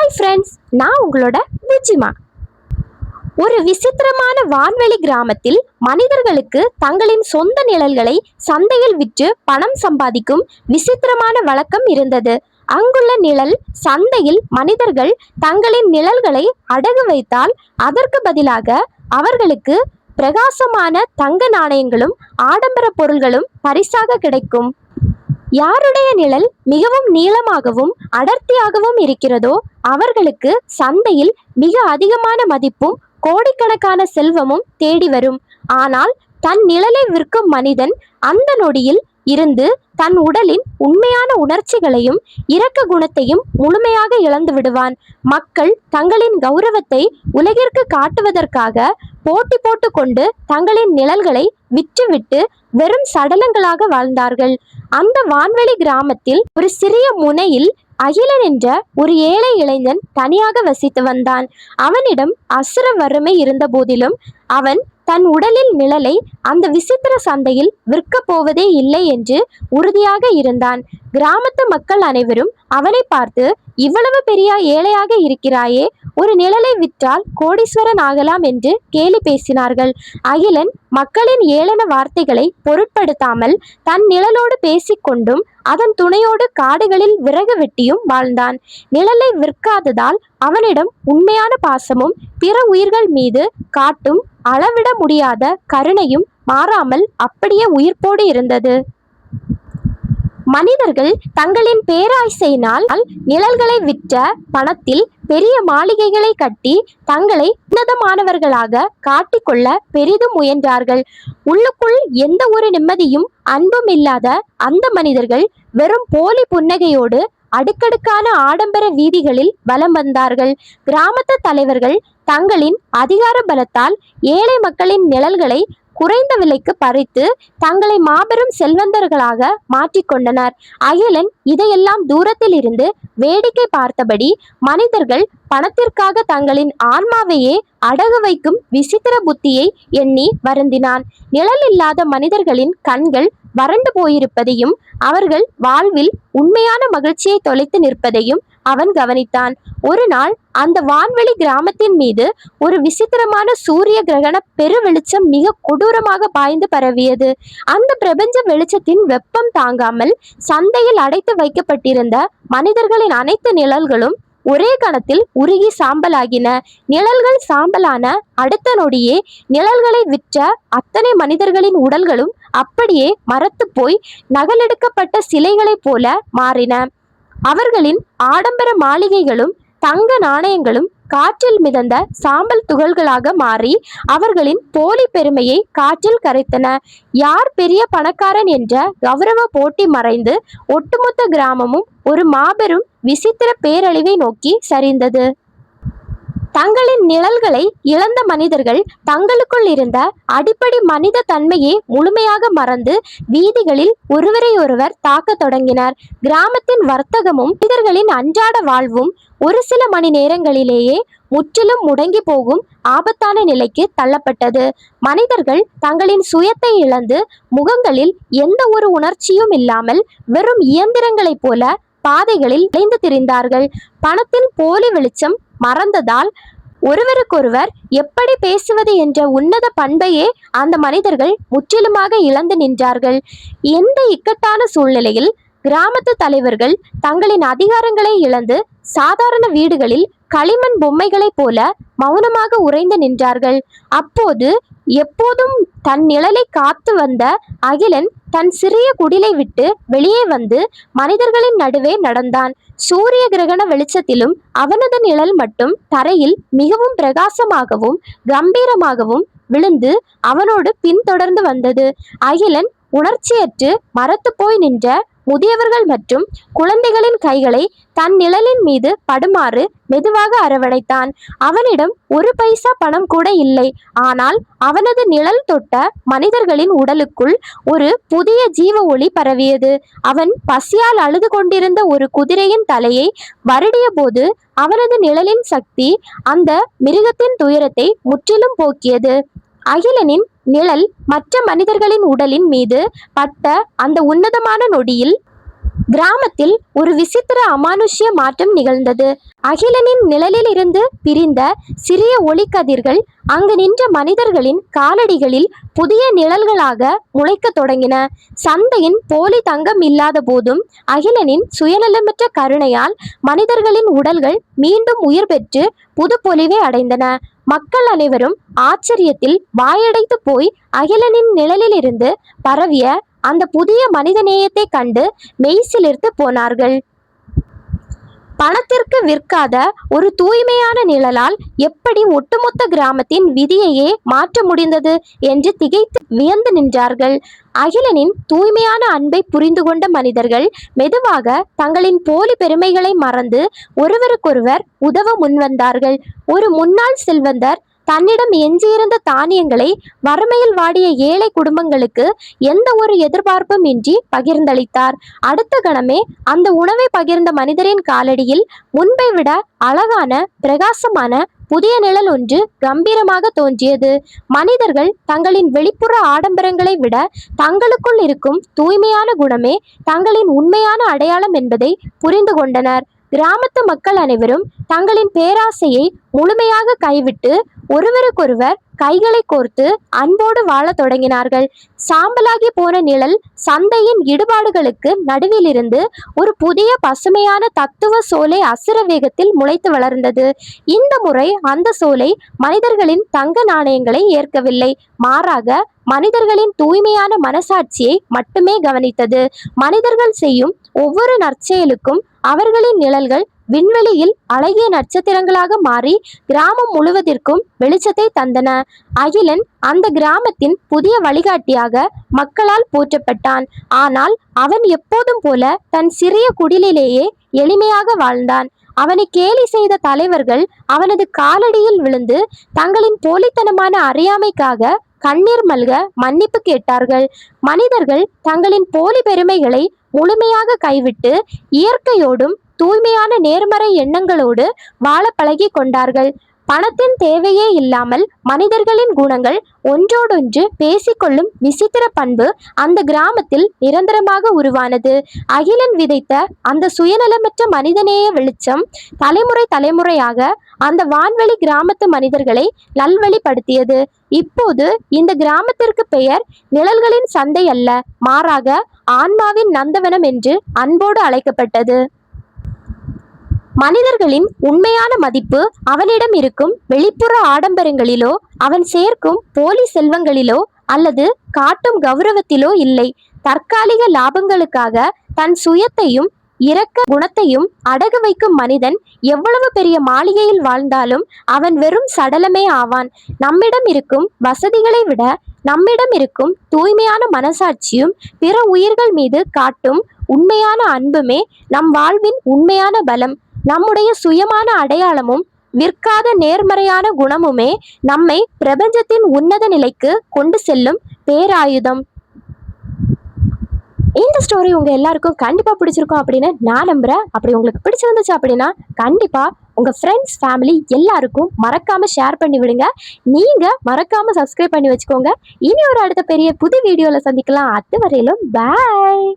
Hi friends, நான் உங்களோட புஜிமா. ஒரு விசித்திரமான வான்வெளி கிராமத்தில் மனிதர்களுக்கு தங்களின் சொந்த நிழல்களை சந்தையில் விற்று பணம் சம்பாதிக்கும் விசித்திரமான வழக்கம் இருந்தது. அங்குள்ள நிழல் சந்தையில் மனிதர்கள் தங்களின் நிழல்களை அடகு வைத்தால் அதற்கு பதிலாக அவர்களுக்கு பிரகாசமான தங்க நாணயங்களும் ஆடம்பர பொருள்களும் பரிசாக கிடைக்கும். யாருடைய நிழல் மிகவும் நீளமாகவும் அடர்த்தியாகவும் இருக்கிறதோ அவர்களுக்கு சந்தையில் மிக அதிகமான மதிப்பும் கோடிக்கணக்கான செல்வமும் தேடி வரும். ஆனால் தன் நிழலை விற்கும் மனிதன் அந்த நொடியில் இருந்து தன் உடலின் உண்மையான உணர்ச்சிகளையும் இரக்க குணத்தையும் முழுமையாக இழந்து விடுவான். மக்கள் தங்களின் கௌரவத்தை உலகிற்கு காட்டுவதற்காக போட்டி போட்டு கொண்டு தங்களின் நிழல்களை விற்றுவிட்டு வெறும் சடலங்களாக வாழ்ந்தார்கள். அந்த வான்வெளி கிராமத்தில் ஒரு சிறிய முனையில் அகிலன் என்ற ஒரு ஏழை இளைஞன் தனியாக வசித்து வந்தான். அவனிடம் அசுர வறுமை இருந்த போதிலும் அவன் தன் உடலில் நிழலை அந்த விசித்திர சந்தையில் விற்கப் போவதே இல்லை என்று உறுதியாக இருந்தான். கிராமத்து மக்கள் அனைவரும் அவனை பார்த்து, இவ்வளவு பெரிய ஏழையாக இருக்கிறாயே, ஒரு நிழலை விற்றால் கோடீஸ்வரன் ஆகலாம் என்று கேலி பேசினார்கள். அகிலன் மக்களின் ஏளன வார்த்தைகளை பொருட்படுத்தாமல் தன் நிழலோடு பேசிக்கொண்டும் அதன் துணையோடு காடுகளில் விறகு வெட்டியும் வாழ்ந்தான். நிழலை விற்காததால் அவனிடம் உண்மையான பாசமும் பிற உயிர்கள் மீது காட்டும் அளவிட முடியாத கருணையும் மாறாமல் அப்படியே உயிர்ப்போடு இருந்தது. மனிதர்கள் தங்களின் பேராசையினால் நிழல்களை விற்ற பணத்தில் பெரிய மாளிகைகளை கட்டி தங்களை உன்னதமானவர்களாக காட்டிக்கொள்ள பெரிதும் முயன்றார்கள். உள்ளுக்குள் எந்த ஒரு நிம்மதியும் அன்பும் இல்லாத அந்த மனிதர்கள் வெறும் போலி புன்னகையோடு அடுக்கடுக்கான ஆடம்பர வீதிகளில் வலம் வந்தார்கள். கிராமத்து தலைவர்கள் தங்களின் அதிகார பலத்தால் ஏழை மக்களின் நிழல்களை குறைந்த விலைக்கு பறித்து தங்களை மாபெரும் செல்வந்தர்களாக மாற்றிக்கொண்டனர். அகிலன் இதையெல்லாம் தூரத்தில் இருந்து வேடிக்கை பார்த்தபடி மனிதர்கள் பணத்திற்காக தங்களின் ஆன்மாவையே அடகு வைக்கும் விசித்திர புத்தியை எண்ணி வருந்தினான். நிழல் இல்லாத மனிதர்களின் கண்கள் வறண்டு போயிருப்பதையும் அவர்கள் வாழ்வில் உண்மையான மகிழ்ச்சியை தொலைத்து நிற்பதையும் அவன் கவனித்தான். ஒரு நாள் அந்த வான்வெளி கிராமத்தின் மீது ஒரு விசித்திரமான சூரிய கிரகண பெரு வெளிச்சம் மிக கொடூரமாக பாய்ந்து பரவியது. அந்த பிரபஞ்ச வெளிச்சத்தின் வெப்பம் தாங்காமல் சந்தையில் அடைத்து வைக்கப்பட்டிருந்த மனிதர்களின் அனைத்து நிழல்களும் ஒரே கணத்தில் உருகி சாம்பலாகின. நிழல்கள் சாம்பலான அடுத்த நொடியே நிழல்களை விற்ற அத்தனை மனிதர்களின் உடல்களும் அப்படியே மரத்து போய் நகலெடுக்கப்பட்ட சிலைகளைப் போல மாறின. அவர்களின் ஆடம்பர மாளிகைகளும் தங்க நாணயங்களும் காற்றில் மிதந்த சாம்பல் துகள்களாக மாறி அவர்களின் போலி பெருமையை காற்றில் கரைத்தன. யார் பெரிய பணக்காரன் என்ற கௌரவ போட்டி மறைந்து ஒட்டுமொத்த கிராமமும் ஒரு மாபெரும் விசித்திர பேரழிவை நோக்கி சரிந்தது. தங்களின் நிழல்களை இழந்த மனிதர்கள் தங்களுக்குள் இருந்த அடிப்படை மனித தன்மையை முழுமையாக மறந்து வீதிகளில் ஒருவரையொருவர் தாக்க தொடங்கினர். கிராமத்தின் வர்த்தகமும் மனிதர்களின் அன்றாட வாழ்வும் ஒரு சில மணி நேரங்களிலேயே முற்றிலும் முடங்கி போகும் ஆபத்தான நிலைக்கு தள்ளப்பட்டது. மனிதர்கள் தங்களின் சுயத்தை இழந்து முகங்களில் எந்த ஒரு உணர்ச்சியும் இல்லாமல் வெறும் இயந்திரங்களைப் போல பாதைகளில் அலைந்து திரிந்தார்கள். பணத்தின் போலி வெளிச்சம் மறந்ததால் ஒருவருக்கொருவர் எப்படி பேசுவது என்ற உன்னத பண்பையே அந்த மனிதர்கள் முற்றிலுமாக இழந்து நின்றார்கள். எந்த இக்கட்டான சூழ்நிலையில் கிராமத்து தலைவர்கள் தங்களின் அதிகாரங்களை இழந்து சாதாரண வீடுகளில் களிமண் பொம்மைகளைப் போல மௌனமாக உறைந்து நின்றார்கள். அப்போது எப்போதும் தன் நிழலை காத்து வந்த அகிலன் தன் சிறிய குடிலை விட்டு வெளியே வந்து மனிதர்களின் நடுவே நடந்தான். சூரிய கிரகண வெளிச்சத்திலும் அவனது நிழல் மட்டும் தரையில் மிகவும் பிரகாசமாகவும் கம்பீரமாகவும் விழுந்து அவனோடு பின்தொடர்ந்து வந்தது. அகிலன் உணர்ச்சியற்று மரத்து போய் நின்ற முதியவர்கள் மற்றும் குழந்தைகளின் கைகளை தன் நிழலின் மீது படுமாறு மெதுவாக அரவணைத்தான். அவனிடம் ஒரு பைசா பணம் கூட இல்லை. ஆனால் அவனது நிழல் தொட்ட மனிதர்களின் உடலுக்குள் ஒரு புதிய ஜீவ ஒளி பரவியது. அவன் பசியால் அழுது கொண்டிருந்த ஒரு குதிரையின் தலையை வருடிய போது அவனது நிழலின் சக்தி அந்த மிருகத்தின் துயரத்தை முற்றிலும் போக்கியது. அகிலனின் நிழல் மற்ற மனிதர்களின் உடலின் மீது பட்ட அந்த உன்னதமான நொடியில் கிராமத்தில் ஒரு விசித்திர அமானுஷ்ய மாற்றம் நிகழ்ந்தது. அகிலனின் நிழலில் இருந்து பிரிந்த சிறிய ஒளிக்கதிர்கள் அங்கு நின்ற மனிதர்களின் காலடிகளில் புதிய நிழல்களாக முளைக்க தொடங்கின. சந்தையின் போலி தங்கம் இல்லாத போதும் அகிலனின் சுயநலமற்ற கருணையால் மனிதர்களின் உடல்கள் மீண்டும் உயிர் பெற்று புது பொலிவை அடைந்தன. மக்கள் அனைவரும் ஆச்சரியத்தில் வாயடைத்து போய் அகிலனின் நிழலிலிருந்து பரவிய அந்த புதிய மனிதநேயத்தை கண்டு மெய்சிலிர்த்து போனார்கள். பணத்திற்கு விற்காத ஒரு தூய்மையான நிழலால் எப்படி ஒட்டுமொத்த கிராமத்தின் விதியையே மாற்ற முடிந்தது என்று திகைத்து வியந்து நின்றார்கள். அகிலனின் தூய்மையான அன்பை புரிந்து கொண்ட மனிதர்கள் மெதுவாக தங்களின் போலி பெருமைகளை மறந்து ஒருவருக்கொருவர் உதவ முன்வந்தார்கள். ஒரு முன்னாள் செல்வந்தர் தன்னிடம் எஞ்சியிருந்த தானியங்களை வறுமையில் வாடிய ஏழை குடும்பங்களுக்கு எந்த ஒரு எதிர்பார்ப்பும் இன்றி பகிர்ந்தளித்தார். அடுத்த கணமே அந்த உணவை பகிர்ந்த மனிதரின் காலடியில் முன்பை விட அழகான பிரகாசமான புதிய நிழல் ஒன்று கம்பீரமாக தோன்றியது. மனிதர்கள் தங்களின் வெளிப்புற ஆடம்பரங்களை விட தங்களுக்குள் இருக்கும் தூய்மையான குணமே தங்களின் உண்மையான அடையாளம் என்பதை புரிந்து கொண்டனர். கிராமத்து மக்கள் அனைவரும் தங்களின் பேராசையை முழுமையாக கைவிட்டு ஒருவருக்கொருவர் கைகளை கோர்த்து அன்போடு வாழத் தொடங்கினார்கள். சாம்பலாகி போன நிழல் சந்தையின் இடுபாடுகளுக்கு நடுவிலிருந்து ஒரு புதிய பசுமையான தத்துவ சோலை அசுர வேகத்தில் முளைத்து வளர்ந்தது. இந்த முறை அந்த சோலை மனிதர்களின் தங்க நாணயங்களை ஏற்கவில்லை, மாறாக மனிதர்களின் தூய்மையான மனசாட்சியை மட்டுமே கவனித்தது. மனிதர்கள் செய்யும் ஒவ்வொரு நற்செயலுக்கும் அவர்களின் நிழல்கள் விண்வெளியில் அழகிய நட்சத்திரங்களாக மாறி கிராமம் முழுவதற்கும் வெளிச்சத்தை தந்தன. அகிலன் அந்த கிராமத்தின் புதிய வழிகாட்டியாக மக்களால் போற்றப்பட்டான். ஆனால் அவன் எப்போதும் போல தன் சிறிய குடிலிலேயே எளிமையாக வாழ்ந்தான். அவனை கேலி செய்த தலைவர்கள் அவனது காலடியில் விழுந்து தங்களின் போலித்தனமான அறியாமைக்காக கண்ணீர் மல்க மன்னிப்பு கேட்டார்கள். மனிதர்கள் தங்களின் போலி பெருமைகளை முழுமையாக கைவிட்டு இயற்கையோடும் தூய்மையான நேர்மறை எண்ணங்களோடு வாழ பழகி கொண்டார்கள். பணத்தின் தேவையே இல்லாமல் மனிதர்களின் குணங்கள் ஒன்றோடொன்று பேசிக்கொள்ளும் விசித்திர பண்பு அந்த கிராமத்தில் நிரந்தரமாக உருவானது. அகிலன் விதைத்த அந்த சுயநலமற்ற மனிதநேய வெளிச்சம் தலைமுறை தலைமுறையாக அந்த வான்வெளி கிராமத்து மனிதர்களை நல்வழிப்படுத்தியது. இப்போது இந்த கிராமத்திற்கு பெயர் நிழல்களின் சந்தை அல்ல, மாறாக ஆன்மாவின் நந்தவனம் என்று அன்போடு அழைக்கப்பட்டது. மனிதர்களின் உண்மையான மதிப்பு அவனிடம் இருக்கும் வெளிப்புற ஆடம்பரங்களிலோ அவன் சேர்க்கும் போலி செல்வங்களிலோ அல்லது காட்டும் கௌரவத்திலோ இல்லை. தற்காலிக லாபங்களுக்காக தன் சுயத்தையும் இரக்க குணத்தையும் அடகு வைக்கும் மனிதன் எவ்வளவு பெரிய மாளிகையில் வாழ்ந்தாலும் அவன் வெறும் சடலமே ஆவான். நம்மிடம் இருக்கும் வசதிகளை விட நம்மிடம் இருக்கும் தூய்மையான மனசாட்சியும் பிற உயிர்கள் மீது காட்டும் உண்மையான அன்புமே நம் வாழ்வின் உண்மையான பலம். நம்முடைய சுயமான அடையாளமும் விற்காத நேர்மறையான குணமுமே நம்மை பிரபஞ்சத்தின் உன்னத நிலைக்கு கொண்டு செல்லும் பேராயுதம். இந்த ஸ்டோரி உங்க எல்லாருக்கும் கண்டிப்பா பிடிச்சிருக்கும் அப்படின்னு நான் நம்புறேன். அப்படி உங்களுக்கு பிடிச்சிருந்துச்சு அப்படின்னா கண்டிப்பா உங்க ஃப்ரெண்ட்ஸ், ஃபேமிலி எல்லாருக்கும் மறக்காம ஷேர் பண்ணி விடுங்க. நீங்க மறக்காம சப்ஸ்கிரைப் பண்ணி வச்சுக்கோங்க. இனி ஒரு அடுத்த பெரிய புது வீடியோல சந்திக்கலாம். அது வரையிலும் பாய்.